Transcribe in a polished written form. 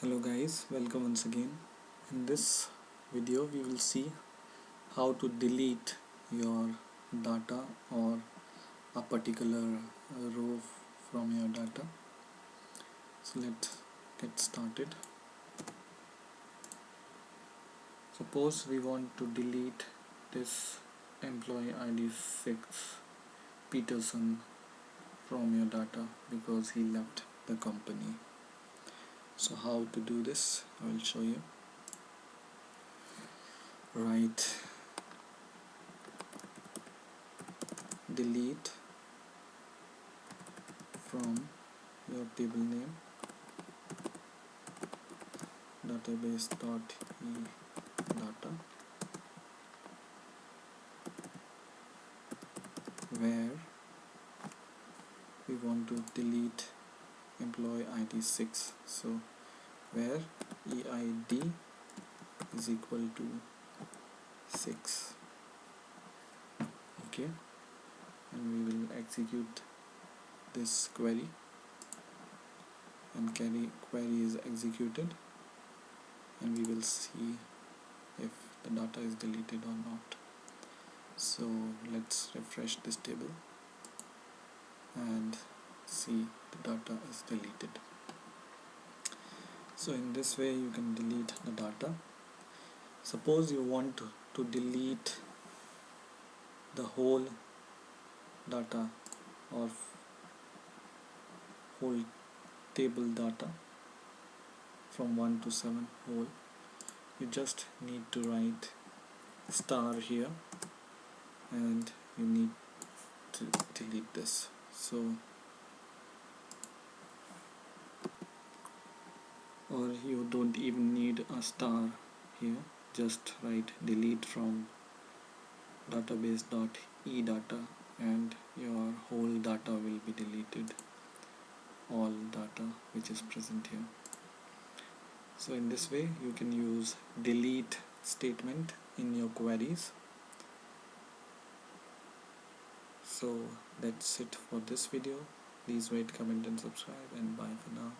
Hello guys, welcome once again. In this video we will see how to delete your data or a particular row from your data. So let's get started. Suppose we want to delete this employee ID 6 Peterson from your data because he left the company. So how to do this, I will show you. Write delete from your table name database.e data where we want to delete employee ID 6, so where EID is equal to 6. Okay, and we will execute this query, and query is executed, and we will see if the data is deleted or not. So let's refresh this table and see the data is deleted. So in this way you can delete the data. Suppose you want to delete the whole data or whole table data from 1 to 7 whole, you just need to write star here and you need to delete this. So, or you don't even need a star here, just write delete from database.e data and your whole data will be deleted, all data which is present here. So in this way you can use delete statement in your queries. So that's it for this video. Please rate, comment and subscribe, and bye for now.